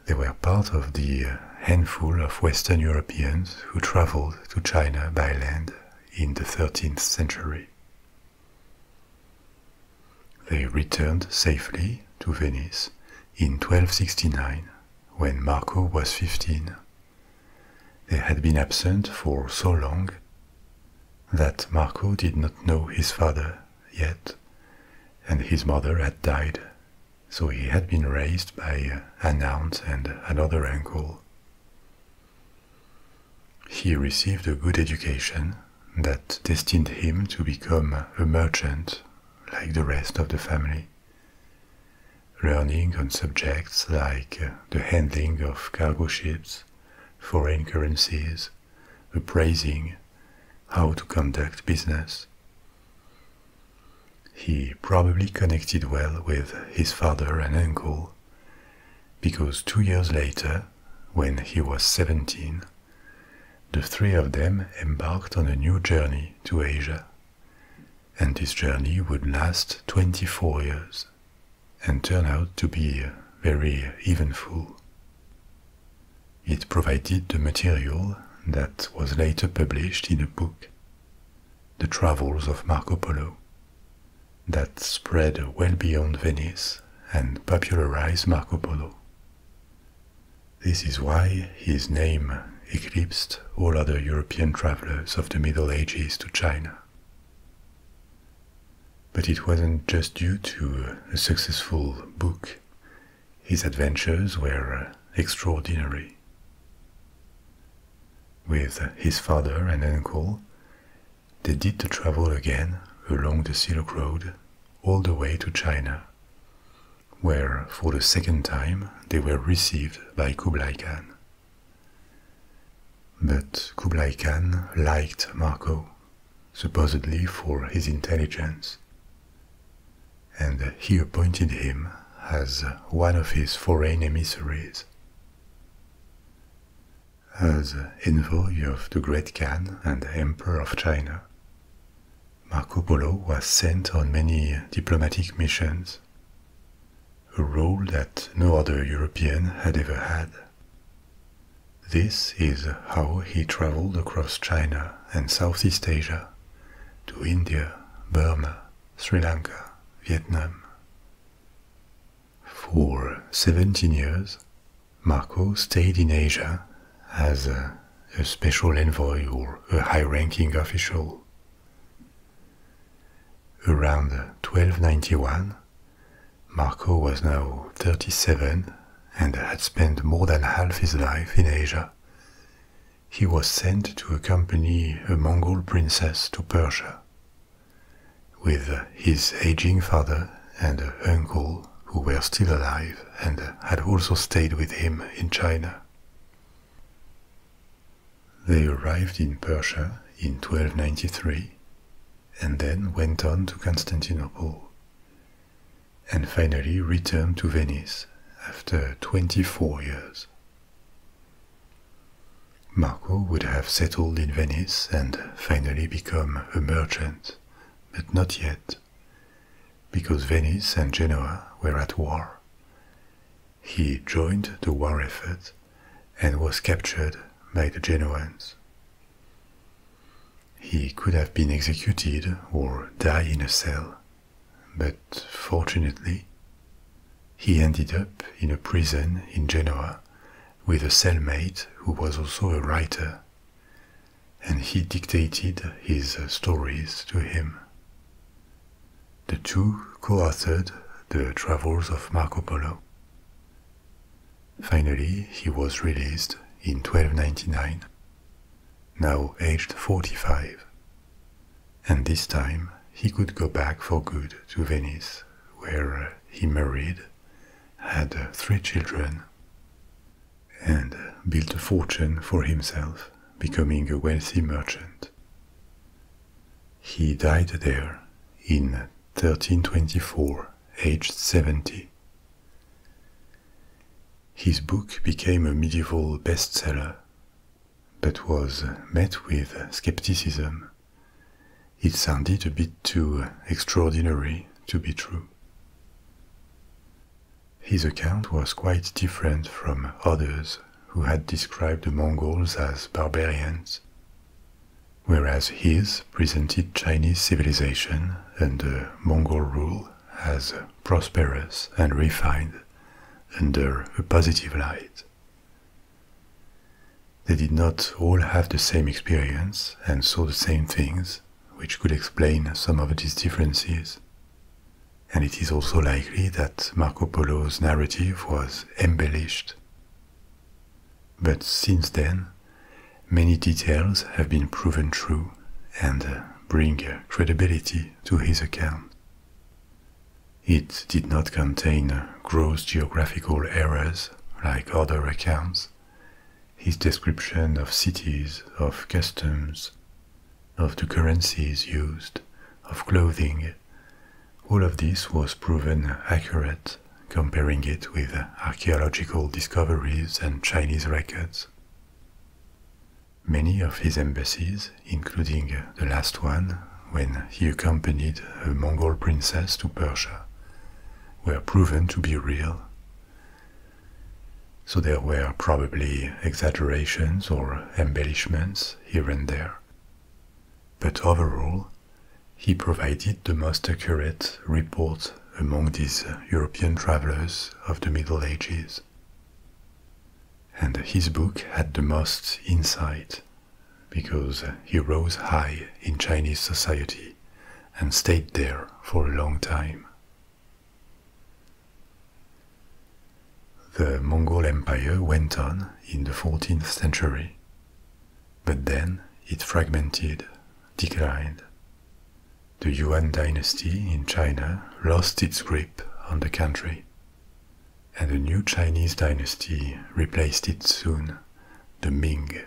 They were part of the handful of Western Europeans who traveled to China by land in the 13th century. They returned safely to Venice in 1269, when Marco was 15. They had been absent for so long that Marco did not know his father yet, and his mother had died, so he had been raised by an aunt and another uncle. He received a good education that destined him to become a merchant like the rest of the family, learning on subjects like the handling of cargo ships, foreign currencies, appraising, how to conduct business. He probably connected well with his father and uncle, because 2 years later, when he was 17, the three of them embarked on a new journey to Asia, and this journey would last 24 years and turn out to be very eventful. It provided the material that was later published in a book, The Travels of Marco Polo, that spread well beyond Venice and popularized Marco Polo. This is why his name eclipsed all other European travelers of the Middle Ages to China. But it wasn't just due to a successful book. His adventures were extraordinary. With his father and uncle, they did the travel again along the Silk Road all the way to China, where for the second time they were received by Kublai Khan. But Kublai Khan liked Marco, supposedly for his intelligence, and he appointed him as one of his foreign emissaries. As envoy of the Great Khan and Emperor of China, Marco Polo was sent on many diplomatic missions, a role that no other European had ever had. This is how he traveled across China and Southeast Asia to India, Burma, Sri Lanka, Vietnam. For 17 years, Marco stayed in Asia as a special envoy or a high-ranking official. Around 1291, Marco was now 37 and had spent more than half his life in Asia. He was sent to accompany a Mongol princess to Persia, with his aging father and uncle who were still alive and had also stayed with him in China. They arrived in Persia in 1293 and then went on to Constantinople and finally returned to Venice after 24 years. Marco would have settled in Venice and finally become a merchant, but not yet, because Venice and Genoa were at war. He joined the war effort and was captured by the Genoans. He could have been executed or die in a cell, but fortunately, he ended up in a prison in Genoa with a cellmate who was also a writer, and he dictated his stories to him. The two co-authored the travels of Marco Polo. Finally, he was released in 1299, now aged 45, and this time he could go back for good to Venice, where he married, had 3 children, and built a fortune for himself, becoming a wealthy merchant. He died there in 1324, aged 70. His book became a medieval bestseller, but was met with skepticism. It sounded a bit too extraordinary to be true. His account was quite different from others who had described the Mongols as barbarians, whereas his presented Chinese civilization under Mongol rule as prosperous and refined under a positive light. They did not all have the same experience and saw the same things, which could explain some of these differences. And it is also likely that Marco Polo's narrative was embellished. But since then, many details have been proven true and bring credibility to his account. It did not contain gross geographical errors like other accounts. His description of cities, of customs, of the currencies used, of clothing, all of this was proven accurate, comparing it with archaeological discoveries and Chinese records. Many of his embassies, including the last one when he accompanied a Mongol princess to Persia, were proven to be real. So there were probably exaggerations or embellishments here and there. But overall, he provided the most accurate report among these European travelers of the Middle Ages. And his book had the most insight, because he rose high in Chinese society and stayed there for a long time. The Mongol Empire went on in the 14th century, but then it fragmented, declined. The Yuan dynasty in China lost its grip on the country, and a new Chinese dynasty replaced it soon, the Ming.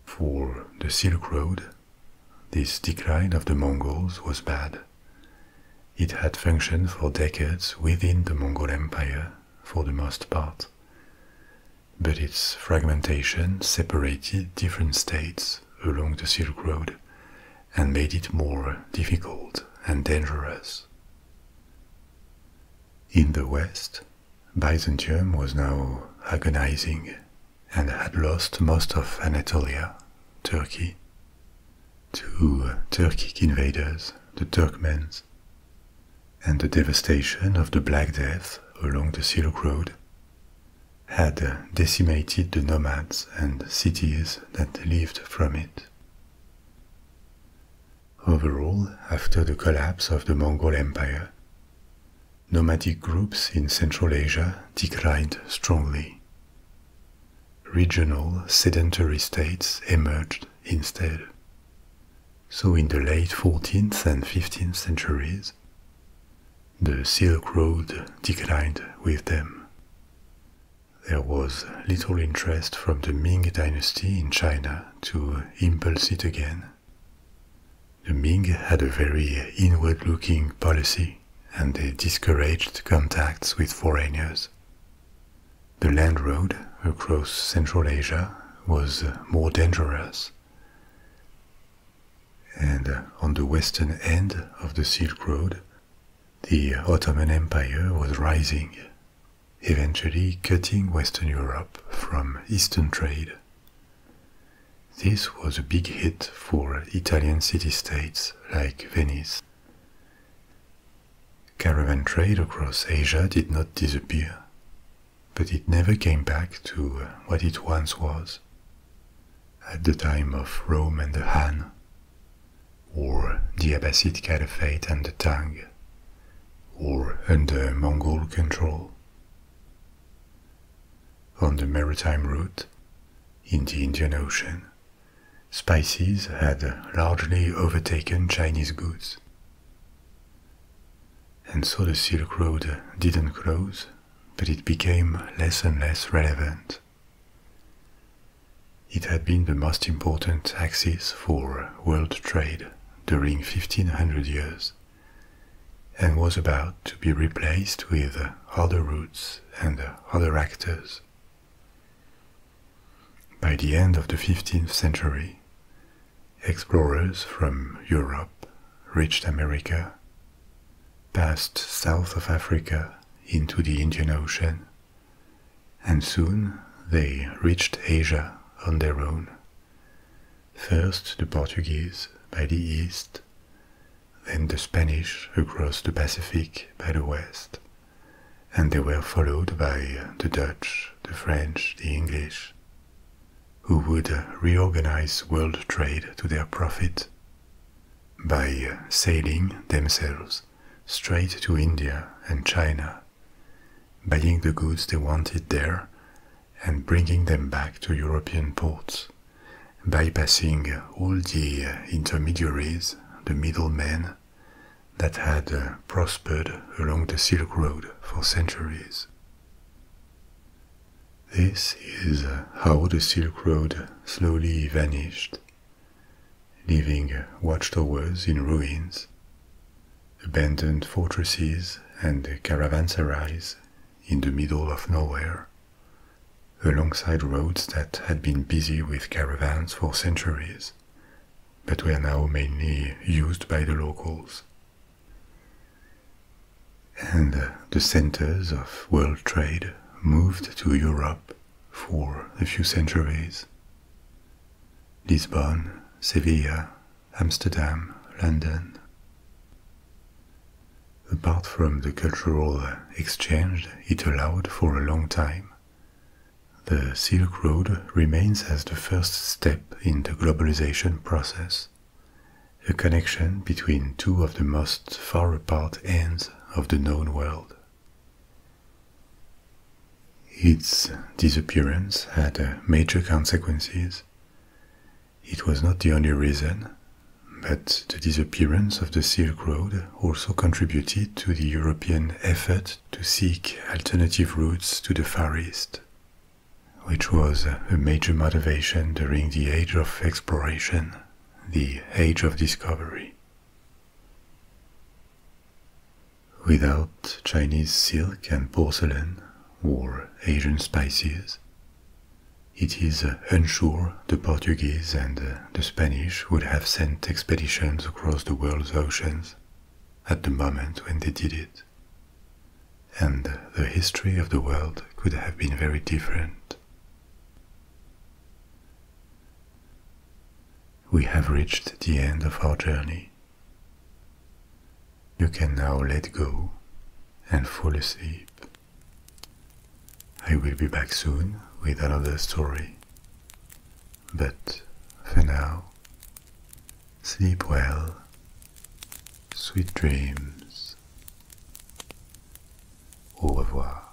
For the Silk Road, this decline of the Mongols was bad. It had functioned for decades within the Mongol Empire, for the most part, but its fragmentation separated different states along the Silk Road and made it more difficult and dangerous. In the west, Byzantium was now agonizing and had lost most of Anatolia, Turkey, to Turkic invaders, the Turkmens, and the devastation of the Black Death along the Silk Road had decimated the nomads and cities that lived from it. Overall, after the collapse of the Mongol Empire, nomadic groups in Central Asia declined strongly. Regional sedentary states emerged instead. So in the late 14th and 15th centuries, The Silk Road declined with them. There was little interest from the Ming Dynasty in China to impulse it again. The Ming had a very inward-looking policy, and they discouraged contacts with foreigners. The land road across Central Asia was more dangerous, and on the western end of the Silk Road, the Ottoman Empire was rising, eventually cutting Western Europe from Eastern trade. This was a big hit for Italian city-states like Venice. Caravan trade across Asia did not disappear, but it never came back to what it once was, at the time of Rome and the Han, or the Abbasid Caliphate and the Tang, or under Mongol control. On the maritime route, in the Indian Ocean, spices had largely overtaken Chinese goods. And so the Silk Road didn't close, but it became less and less relevant. It had been the most important axis for world trade during 1500 years, and was about to be replaced with other routes and other actors. By the end of the 15th century, explorers from Europe reached America, passed south of Africa into the Indian Ocean, and soon they reached Asia on their own. First the Portuguese by the east, then the Spanish across the Pacific by the west, and they were followed by the Dutch, the French, the English, who would reorganize world trade to their profit by sailing themselves straight to India and China, buying the goods they wanted there and bringing them back to European ports, bypassing all the intermediaries, the middlemen, that had prospered along the Silk Road for centuries. This is how the Silk Road slowly vanished, leaving watchtowers in ruins, abandoned fortresses and caravanserais in the middle of nowhere, alongside roads that had been busy with caravans for centuries, but were now mainly used by the locals. And the centers of world trade moved to Europe for a few centuries. Lisbon, Sevilla, Amsterdam, London. Apart from the cultural exchange it allowed for a long time, the Silk Road remains as the first step in the globalization process, a connection between two of the most far apart ends of the known world. Its disappearance had major consequences. It was not the only reason, but the disappearance of the Silk Road also contributed to the European effort to seek alternative routes to the Far East, which was a major motivation during the age of exploration, the age of discovery. Without Chinese silk and porcelain, or Asian spices, it is unsure the Portuguese and the Spanish would have sent expeditions across the world's oceans at the moment when they did it, and the history of the world could have been very different. We have reached the end of our journey. You can now let go and fall asleep. I will be back soon with another story, but for now, sleep well, sweet dreams, au revoir.